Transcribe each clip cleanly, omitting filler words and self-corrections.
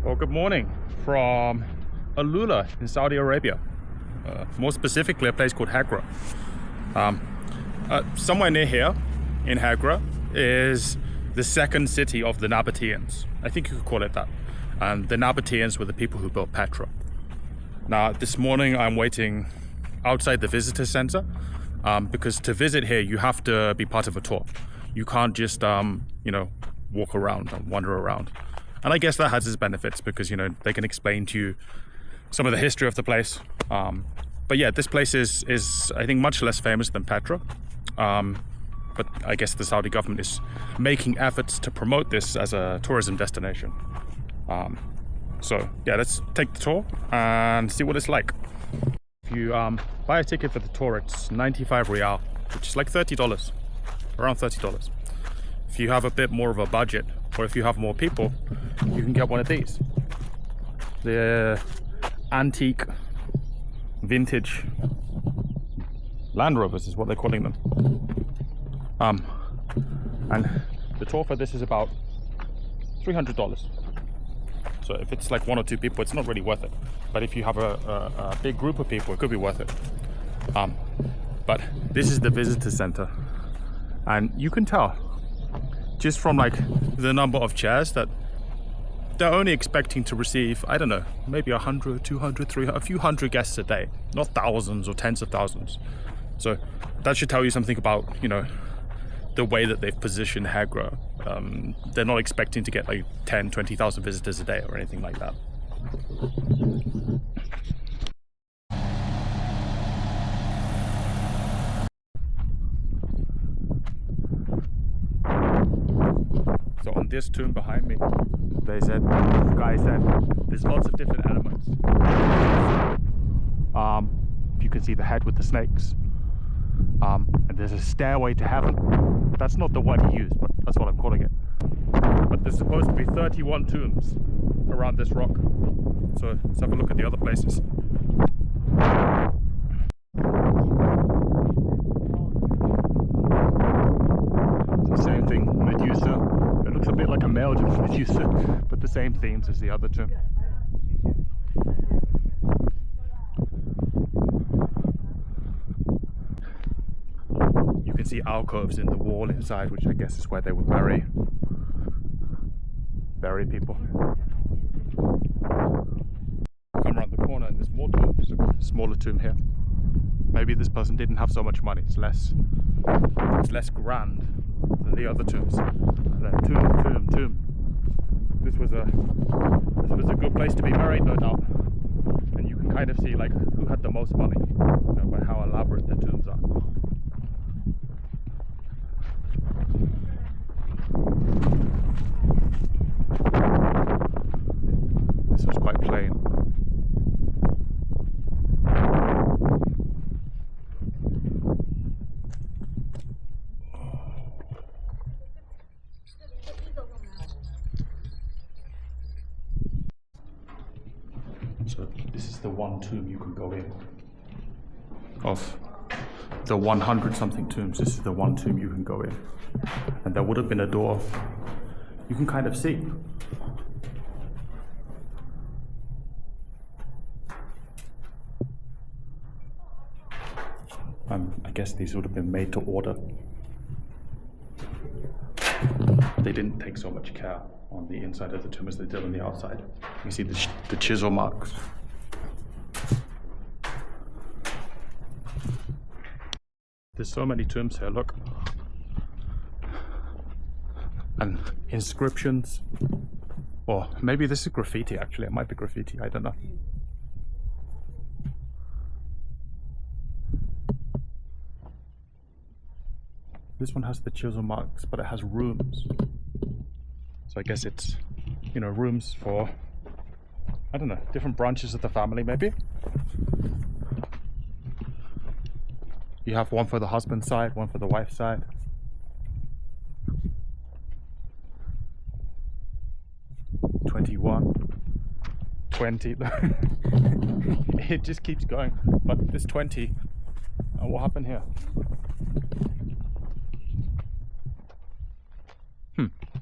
Well, good morning from AlUla in Saudi Arabia. More specifically, a place called Hegra. Somewhere near here in Hegra is the second city of the Nabateans. I think you could call it that. And the Nabateans were the people who built Petra. Now, this morning I'm waiting outside the visitor center because to visit here, you have to be part of a tour. You can't just, walk around and wander around. And I guess that has its benefits because, they can explain to you some of the history of the place. But yeah, this place is I think, much less famous than Petra. But I guess the Saudi government is making efforts to promote this as a tourism destination. So yeah, let's take the tour and see what it's like. If you buy a ticket for the tour, it's 95 Riyal, which is like $30, around $30. If you have a bit more of a budget, or if you have more people, you can get one of these. The antique, vintage Land Rovers is what they're calling them. And the tour for this is about $300. So if it's like one or two people, it's not really worth it. But if you have a big group of people, it could be worth it. But this is the visitor center, and you can tell just from like the number of chairs that they're only expecting to receive, I don't know, maybe 100, 200, 300, a few hundred guests a day, not thousands or tens of thousands. So that should tell you something about, the way that they've positioned Hegra. They're not expecting to get like 10, 20,000 visitors a day or anything like that. So on this tomb behind me, the guy said there's lots of different elements. You can see the head with the snakes. And there's a stairway to heaven. That's not the word he used, but that's what I'm calling it. But there's supposed to be 31 tombs around this rock. So let's have a look at the other places. It's the same thing, Medusa. It looks a bit like a male Medusa, but the same themes as the other tomb. You can see alcoves in the wall inside, which I guess is where they would bury people. Come around the corner and there's more tombs. A smaller tomb here. Maybe this person didn't have so much money. It's less grand than the other tombs. And then tomb. This was a good place to be buried, no doubt. And you can kind of see like who had the most money, by how elaborate the tombs are. This was quite plain. So this is the one tomb you can go in. Of the 100 something tombs, this is the one tomb you can go in. And there would have been a door you can kind of see. I guess these would have been made to order. They didn't take so much care on the inside of the tomb as they did on the outside. You see the chisel marks. There's so many tombs here, look. And inscriptions. Or maybe this is graffiti actually, it might be graffiti, I don't know. This one has the chisel marks, but it has rooms. So I guess it's, rooms for, I don't know, different branches of the family maybe. You have one for the husband's side, one for the wife's side. $21, $20. It just keeps going. But this 20, and what happened here?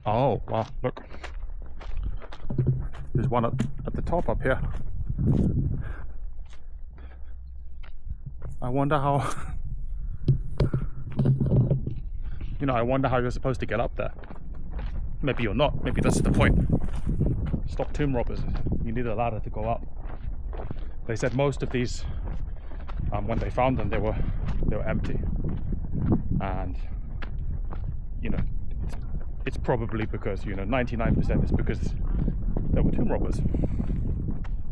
Oh, wow, look. There's one at the top up here. I wonder how, you know, I wonder how you're supposed to get up there. Maybe you're not, maybe that's the point. Stop tomb robbers, you need a ladder to go up. They said most of these, when they found them, they were empty. And, you know, it's probably because, you know, 99% is because there were tomb robbers.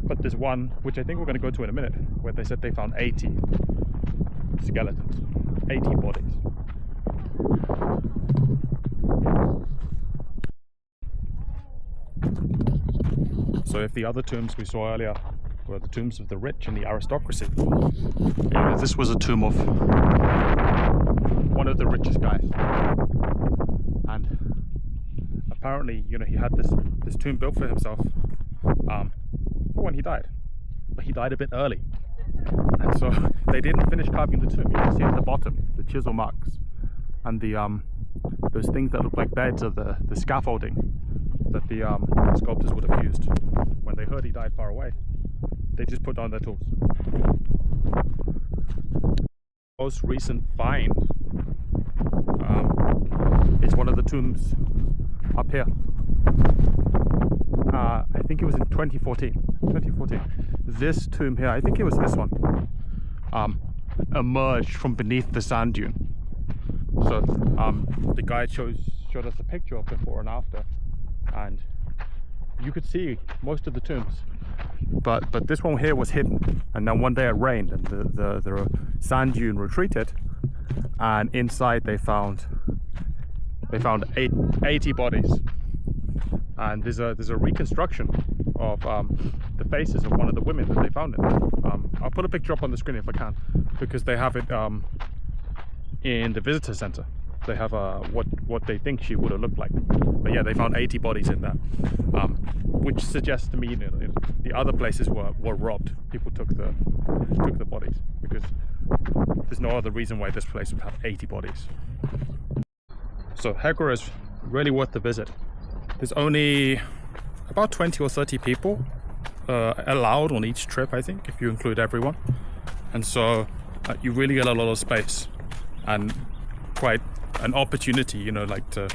But there's one, which I think we're going to go to in a minute, where they said they found 80 skeletons, 80 bodies. So if the other tombs we saw earlier were the tombs of the rich and the aristocracy, this was a tomb of one of the richest guys. And apparently, you know, he had this tomb built for himself when he died. But he died a bit early. And so they didn't finish carving the tomb. You can see at the bottom the chisel marks and the those things that look like beds of the scaffolding that the sculptors would have used when they heard he died far away. They just put down their tools. Most recent find is one of the tombs up here. I think it was in 2014. This tomb here, I think it was this one, emerged from beneath the sand dune. So the guide showed us a picture of before and after, and you could see most of the tombs, but this one here was hidden. And then one day it rained and the sand dune retreated, and inside they found 80 bodies. And there's a reconstruction of the faces of one of the women that they found it. I'll put a picture up on the screen if I can, because they have it in the visitor center. They have what they think she would have looked like. But yeah, they found 80 bodies in there, which suggests to me, you know, the other places were robbed. People took the bodies, because there's no other reason why this place would have 80 bodies. So Hegra is really worth the visit. There's only about 20 or 30 people allowed on each trip, I think, if you include everyone. And so you really get a lot of space and quite an opportunity, you know, like to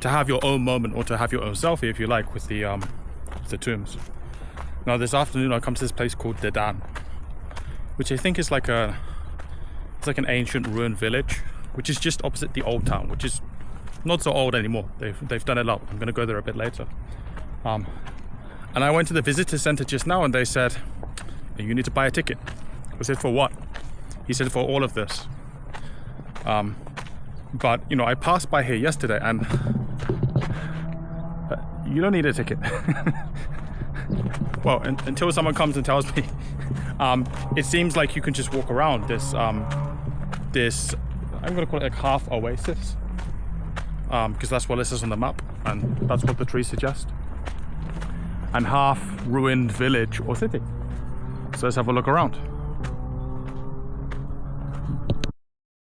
have your own moment, or to have your own selfie, if you like, with the tombs. Now this afternoon I come to this place called Ad-Danan, which I think is like an ancient ruined village, which is just opposite the Old Town, which is not so old anymore. They've done it up. I'm going to go there a bit later. And I went to the visitor center just now, and they said, you need to buy a ticket. I said, for what? He said, for all of this. But, you know, I passed by here yesterday, and you don't need a ticket. Well, until someone comes and tells me. It seems like you can just walk around this, I'm going to call it like half oasis. Because that's what it says on the map, and that's what the trees suggest. And half ruined village or city. So let's have a look around.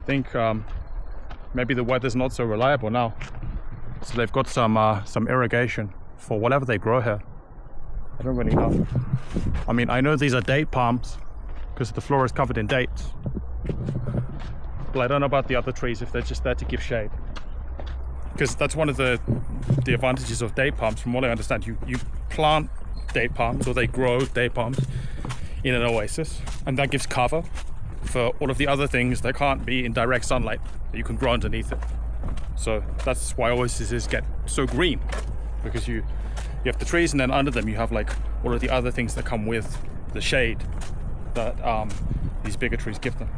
I think maybe the weather's not so reliable now, so they've got some irrigation for whatever they grow here. I don't really know. I mean, I know these are date palms because the floor is covered in dates, but I don't know about the other trees, if they're just there to give shade. Because that's one of the advantages of date palms, from what I understand. You plant date palms, or they grow date palms in an oasis, and that gives cover for all of the other things that can't be in direct sunlight, that you can grow underneath it. So that's why oases get so green, because you have the trees, and then under them you have like all of the other things that come with the shade that these bigger trees give them.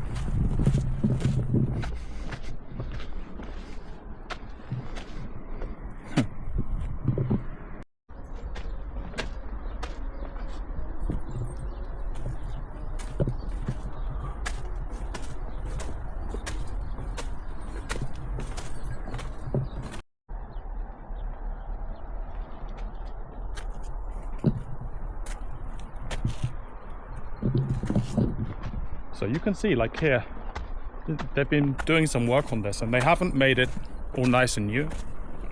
So you can see, like here, they've been doing some work on this, and they haven't made it all nice and new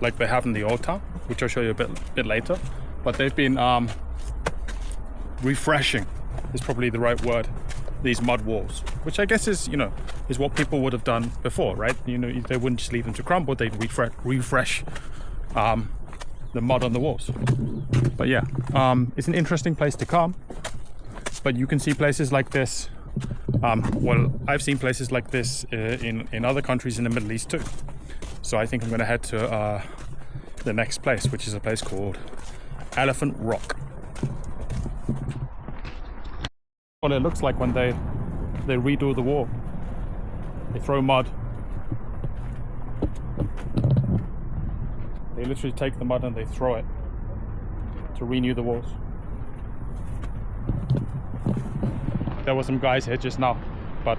like they have in the Old Town, which I'll show you a bit later. but they've been refreshing is probably the right word, these mud walls, which I guess is, you know, is what people would have done before, right? You know, they wouldn't just leave them to crumble, they'd refresh the mud on the walls. But yeah, it's an interesting place to come, but you can see places like this. Well, I've seen places like this in other countries in the Middle East too. So I think I'm gonna head to the next place, which is a place called Elephant Rock. What it looks like when they redo the wall. They throw mud. They literally take the mud and they throw it to renew the walls. There were some guys here just now, but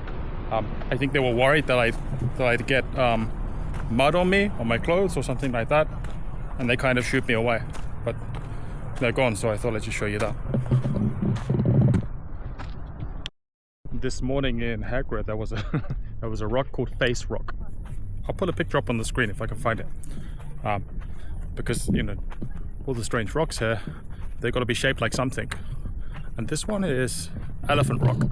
I think they were worried that I'd get mud on me, on my clothes or something like that, and they kind of shoot me away. But they're gone, so I thought I'd just show you that. This morning in Hegra, there was a rock called Face Rock. I'll put a picture up on the screen if I can find it. Because, you know, all the strange rocks here, they've got to be shaped like something. And this one is Elephant Rock,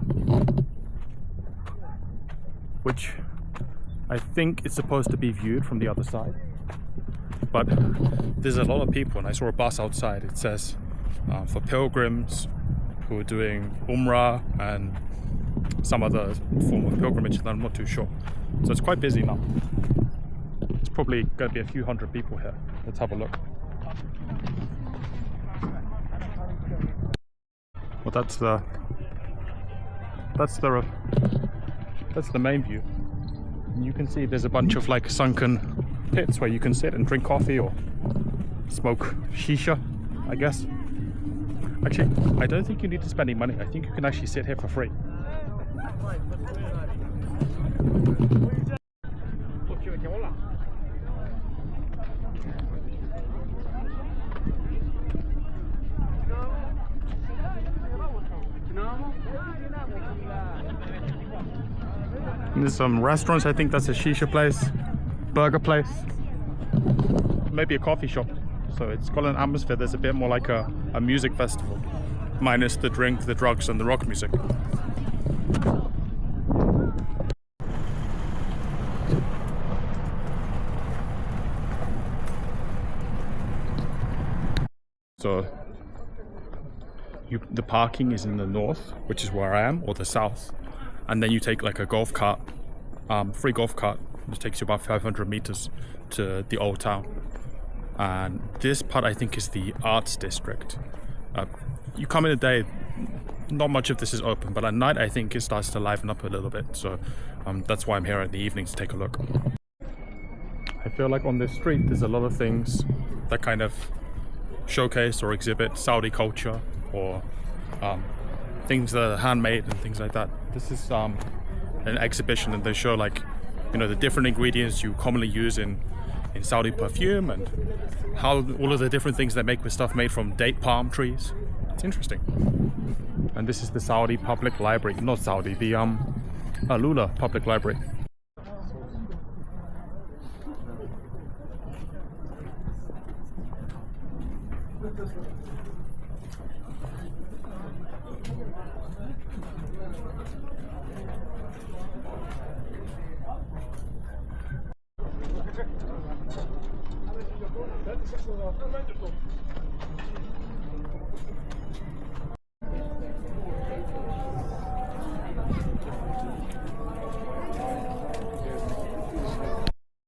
which I think is supposed to be viewed from the other side. But there's a lot of people, and I saw a bus outside. It says for pilgrims who are doing Umrah and some other form of pilgrimage that I'm not too sure. So it's quite busy now. It's probably going to be a few hundred people here. Let's have a look. Well, that's the main view. And you can see there's a bunch of like sunken pits where you can sit and drink coffee or smoke shisha, I guess. Actually, I don't think you need to spend any money. I think you can actually sit here for free. And there's some restaurants. I think that's a shisha place, burger place, maybe a coffee shop. So it's got an atmosphere that's a bit more like a music festival, minus the drink, the drugs and the rock music. So the parking is in the north, which is where I am, or the south, and then you take like a golf cart, free golf cart, which takes you about 500 meters to the Old Town. And this part I think is the arts district. You come in the day, not much of this is open, but at night I think it starts to liven up a little bit. So that's why I'm here in the evening to take a look. I feel like on this street there's a lot of things that kind of showcase or exhibit Saudi culture, or things that are handmade and things like that. This is an exhibition, and they show, like, you know, the different ingredients you commonly use in Saudi perfume, and how all of the different things they make with stuff made from date palm trees. It's interesting. And this is the Saudi Public Library, not Saudi, the AlUla Public Library.